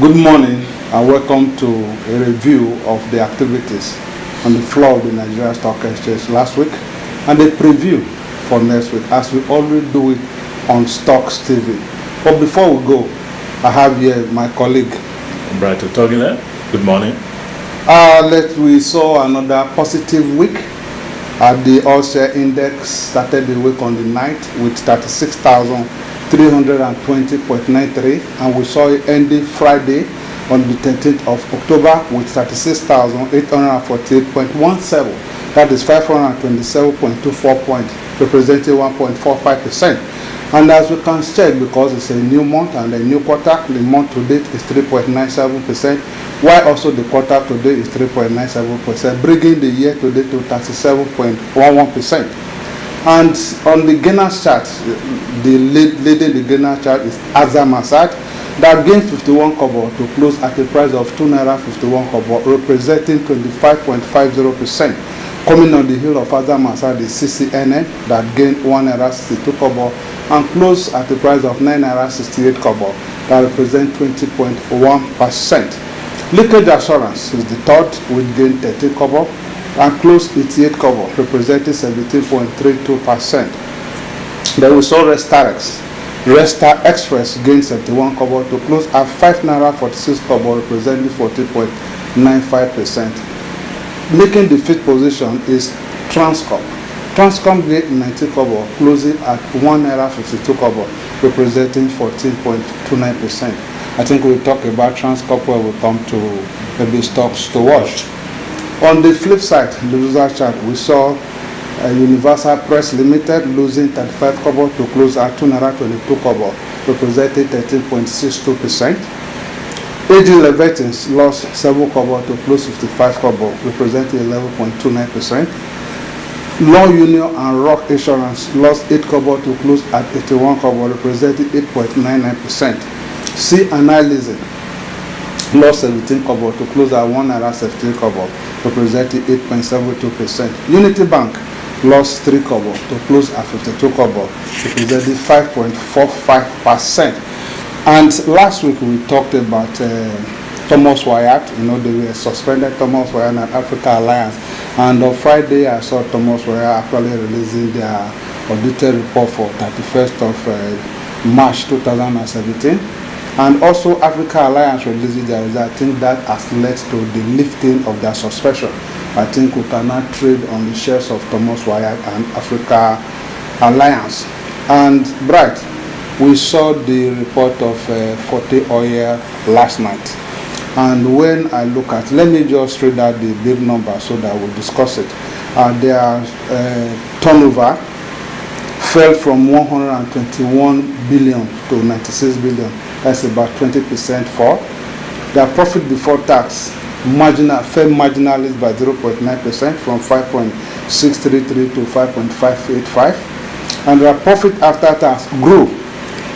Good morning and welcome to a review of the activities on the floor of the Nigerian Stock Exchange last week and a preview for next week, as we always do it on Stocks TV. But before we go, I have here my colleague Bright Otogile. Good morning. We saw another positive week. The All Share Index started the week on the 9th with 36,320.93, and we saw it ending Friday on the 13th of October with 36,848.17. That is 527.24 points, representing 1.45%. And as we can check, because it's a new month and a new quarter, the month to date is 3.97%, while also the quarter to date is 3.97%, bringing the year to date to 37.11%. And on the gainers chart, leading the gainer chart is Afripud, that gained 51 kobo to close at a price of 2 naira 51 kobo, representing 25.50%. Coming on the heel of Afripud is CCNN, that gained 1 naira 62 kobo and closed at the price of 9 naira 68 kobo, that represents 20.1%. Liquid Assurance is the third, with gained 13 kobo and closed 88 kobo, representing 17.32%. Then we saw Resta Express gained 71 kobo to close at 5 naira 46 kobo, representing 40.95%. Making the fifth position is Transcorp. Transcorp gained 90 kobo, closing at 1 naira 52 kobo, representing 14.29%. I think we'll talk about Transcorp when we come to maybe stocks to watch. On the flip side, the loser chart, we saw Universal Press Limited losing 35 kobo to close at 2 naira 22 kobo, representing 13.62%. AG Leviatans lost 7 kobo to close 55 kobo, representing 11.29%. Law Union and Rock Insurance lost 8 kobo to close at 81 kobo, representing 8.99%. C Analyzing lost 17 kobo to close at 1 naira 17 kobo, representing 8.72%. Unity Bank lost 3 kobo to close at 52 kobo, representing 5.45%. And last week we talked about Thomas Wyatt. They were suspended Thomas Wyatt and Africa Alliance. And on Friday, I saw Thomas Wyatt actually releasing their audited report for 31st of March 2017. And also Africa Alliance releasing their result. I think that has led to the lifting of their suspension. I think we cannot trade on the shares of Thomas Wyatt and Africa Alliance. And Bright, we saw the report of Forte Oil last night. And when I look at, let me just read out the big number so that we'll discuss it. Their turnover fell from 121 billion to 96 billion. That's about 20% fall. Their profit before tax fell marginally by 0.9% from 5.633 to 5.585. And their profit after tax grew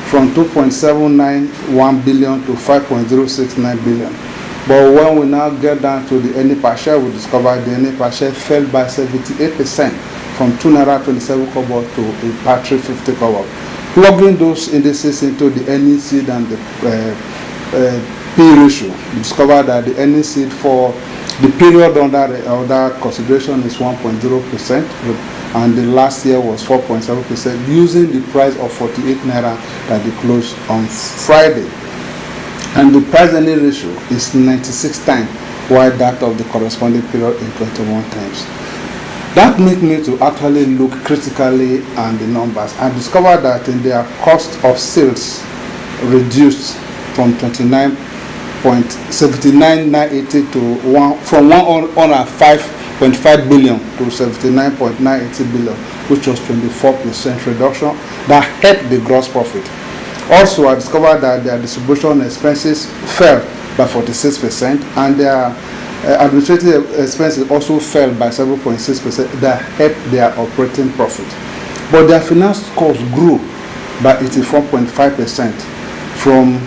from 2.791 billion to 5.069 billion. But when we now get down to the earning per share, we discover the earning per share fell by 78% from 2 naira 27 kobo to a paltry 50 kobo. Plugging those indices into the earning seed and the P ratio, we discover that the earning seed for the period under consideration is 1.0%. And the last year was 4.7%, using the price of 48 naira that they closed on Friday. And the price earning ratio is 96 times, while that of the corresponding period in 21 times. That made me to actually look critically at the numbers and discover that in their cost of sales reduced from 29.79980 to from 105.5 billion to 79.980 billion, which was 24% reduction. That helped the gross profit. Also, I discovered that their distribution expenses fell by 46%, and their administrative expenses also fell by 7.6%. That helped their operating profit. But their finance costs grew by 84.5% from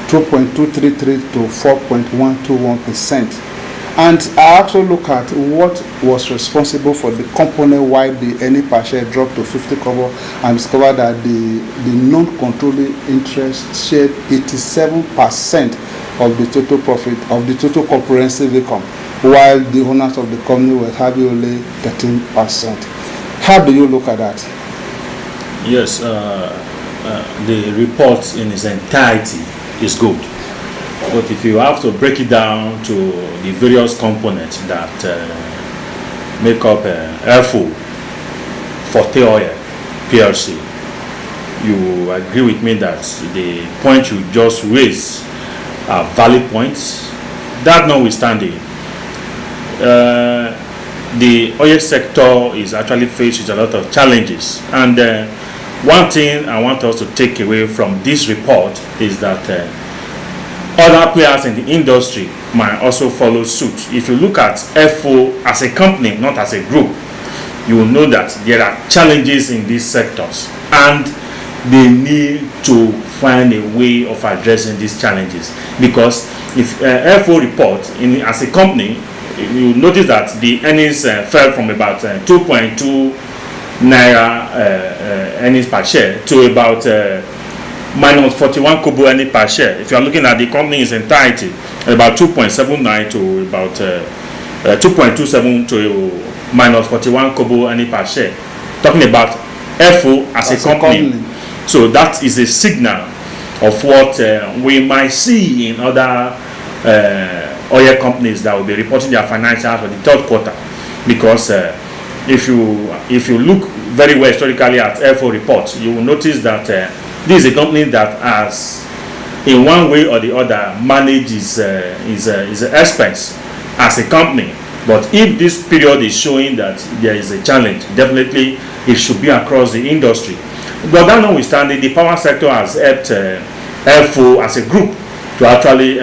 2.233 to 4.121%. And I also look at what was responsible for the company-wide the earning per share dropped to 50 kobo, and discovered that the non-controlling interest shared 87% of the total profit of the total comprehensive income, while the owners of the company were having only 13%. How do you look at that? Yes, the report in its entirety is good. But if you have to break it down to the various components that make up Afripud, Forte Oil, PLC, you agree with me that the point you just raised are valid points. That notwithstanding, the oil sector is actually faced with a lot of challenges. And one thing I want us to take away from this report is that other players in the industry might also follow suit. If you look at FO as a company, not as a group, you will know that there are challenges in these sectors, and they need to find a way of addressing these challenges. Because if FO report as a company, you notice that the earnings fell from about 2.2 naira earnings per share to about minus 41 kobo earnings per share. If you are looking at the company in its entirety, about 2.79 to about 2.27 to minus 41 kobo earnings per share. Talking about FO as a company. So that is a signal of what we might see in other oil companies that will be reporting their financials for the third quarter. Because if you look very well historically at FO reports, you will notice that this is a company that has, in one way or the other, manages his expense as a company. But if this period is showing that there is a challenge, definitely it should be across the industry. But that notwithstanding, the power sector has helped FO as a group to actually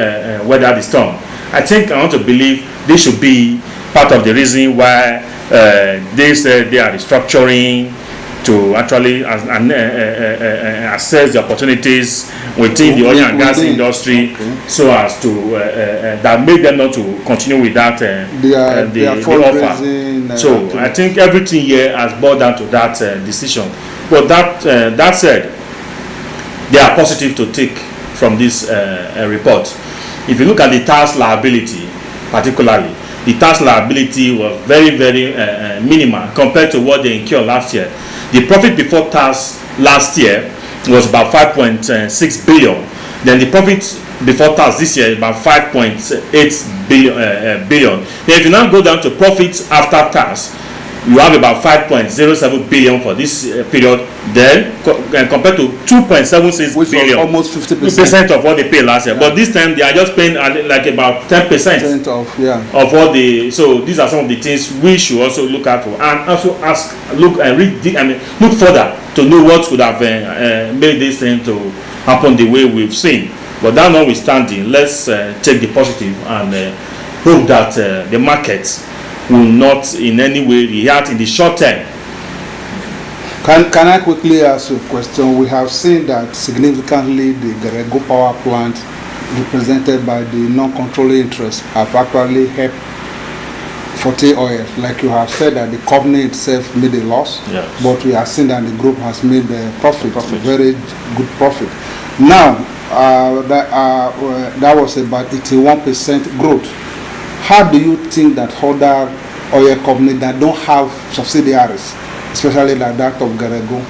weather the storm. I think I want to believe this should be part of the reason why they said they are restructuring to actually assess the opportunities within the oil and gas industry, so as to that make them not to continue with that the offer. So I think everything here has boiled down to that decision. But that said, they are positive to take from this report. If you look at the tax liability, particularly, the tax liability was very, very minimal compared to what they incurred last year. The profit before tax last year was about 5.6 billion. Then the profit before tax this year is about 5.8 billion. Then if you now go down to profits after tax, you have about 5.07 billion for this period. Then compared to 2.76 which billion, was almost 50% of what they paid last year. Yeah. But this time they are just paying like about 10% of what they. So these are some of the things we should also look at for, and also look further to know what could have made this thing to happen the way we've seen. But that notwithstanding, let's take the positive and hope that the markets will not in any way react in the short term. Can I quickly ask you a question? We have seen that significantly the Geregu power plant, represented by the non-controlling interests, have actually helped Forte Oil. Like you have said, that the company itself made a loss, yes, but we have seen that the group has made a profit. Very good profit. Now, that was about 81% growth. How do you think that other oil companies that don't have subsidiaries, especially like that of Geregu,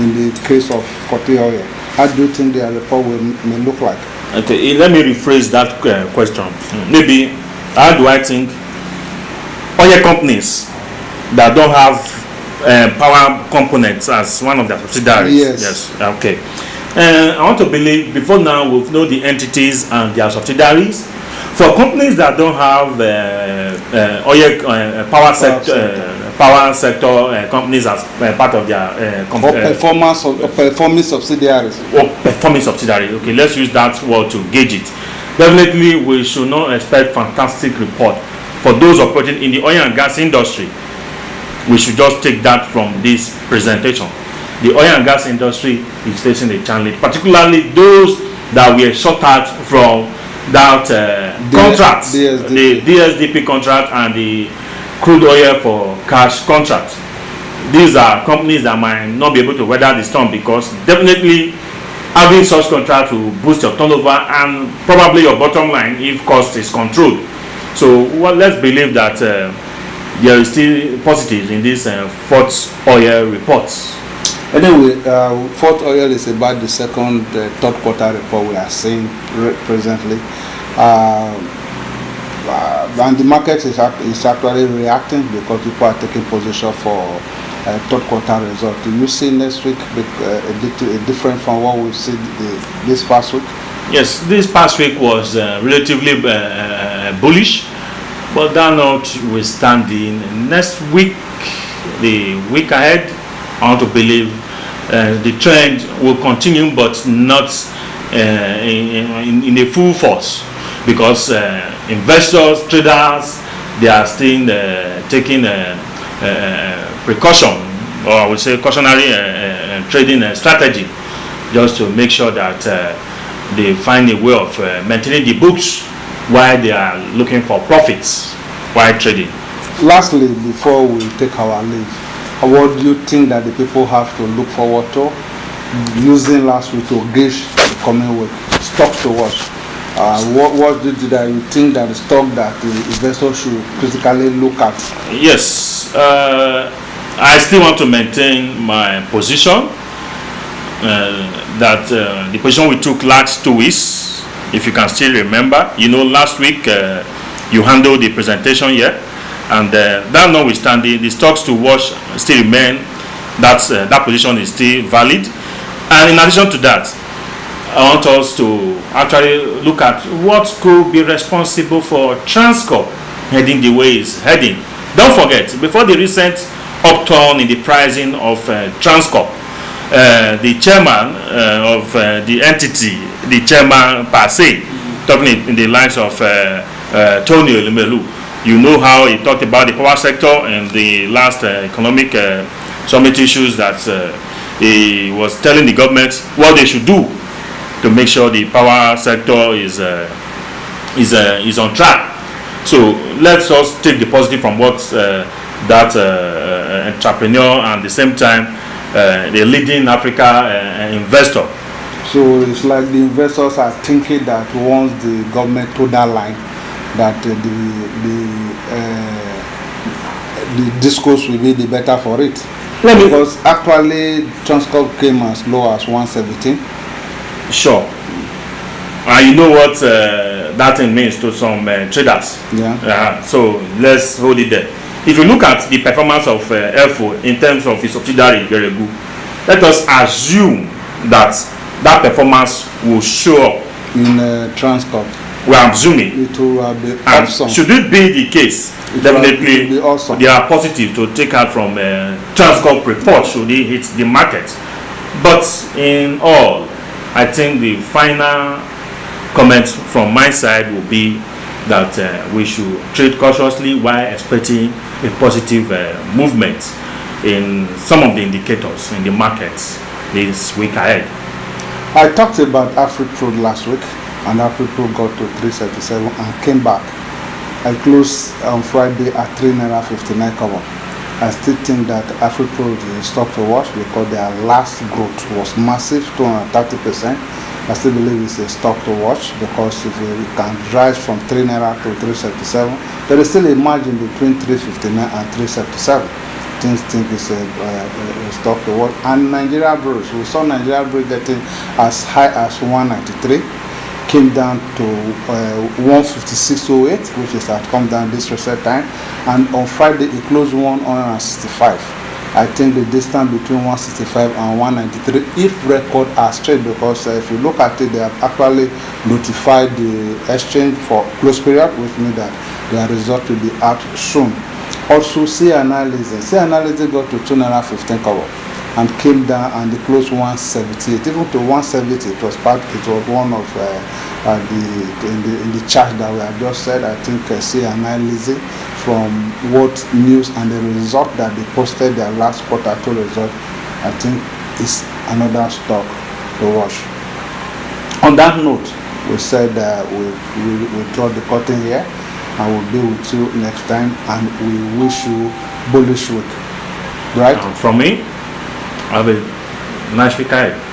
in the case of Forte Oil, how do you think their report may look like? Okay, let me rephrase that question. Maybe, how do I think oil companies that don't have power components as one of their subsidiaries? Yes. Okay. I want to believe, before now, we've known the entities and their subsidiaries. For companies that don't have power sector companies as part of their performing subsidiaries. Or performing subsidiaries. Okay, let's use that word to gauge it. Definitely, we should not expect fantastic report for those operating in the oil and gas industry. We should just take that from this presentation. The oil and gas industry is facing a challenge, particularly those that were shut out from that contracts, DSDP. the DSDP contract and the crude oil for cash contract. These are companies that might not be able to weather the storm, because definitely having such contract will boost your turnover and probably your bottom line if cost is controlled. So let's believe that there is still positives in this Forte Oil reports. Anyway, Forte Oil is about the second, third quarter report we are seeing presently. And the market is actually reacting because people are taking position for third quarter result. Do you see next week a different from what we've seen this past week? Yes, this past week was relatively bullish, but that notwithstanding, next week, the week ahead, I want to believe the trend will continue, but not in a full force, because investors, traders, they are still taking precaution, or I would say cautionary trading strategy, just to make sure that they find a way of maintaining the books while they are looking for profits while trading. Lastly, before we take our leave, what do you think that the people have to look forward to using last week to gauge the coming week? Stocks to watch. What do you think that the stock that the investor should critically look at? Yes, I still want to maintain my position that the position we took last 2 weeks, if you can still remember, last week you handled the presentation here, and that notwithstanding, the stocks to watch still remain. That position is still valid, and in addition to that, I want us to actually look at what could be responsible for Transcorp heading the way it's heading. Don't forget, before the recent upturn in the pricing of Transcorp, the chairman of the entity, the chairman per se, talking in the lines of Tony Elumelu, you know how he talked about the power sector and the last economic summit issues, that he was telling the government what they should do to make sure the power sector is on track. So let's just take the positive from what that entrepreneur, and at the same time the leading Africa investor. So it's like the investors are thinking that once the government to that line, that the discourse will be the better for it. Because actually Transcorp came as low as 117. Sure. You know what that thing means to some traders. Yeah. So let's hold it there. If you look at the performance of Elfo in terms of its subsidiary Geregu, let us assume that performance will show up in Transcorp. We are assuming it will be awesome. Should it be the case, definitely be awesome. They are positive to take out from Transcorp report should it hit the market. But in all, I think the final comment from my side will be that we should trade cautiously while expecting a positive movement in some of the indicators in the markets this week ahead. I talked about Afripud last week, and Afripud got to 377 and came back. I closed on Friday at 3.59 cover. I still think that Afripud is a stock to watch because their last growth was massive, 230%. I still believe it's a stock to watch because if we can rise from 3 naira to 377, there is still a margin between 359 and 377. I think it's a stock to watch. And Nigerian Breweries, we saw Nigerian Breweries getting as high as 193, came down to 156.08, which is had come down this recent time, and on Friday it closed 165. I think the distance between 165 and 193, if record are straight, because if you look at it, they have actually notified the exchange for close period, which means that their result will be out soon. Also, C analysis got to 2.15 cover and came down and they closed 178. Even to 170, it was one of in the chart that we have just said. I think C analysis from what news and the result that they posted their last quarter two result, I think is another stock to watch. On that note, we said we draw the curtain here, and we'll be with you next time, and we wish you bullish week. Right? From me, have a nice week ahead.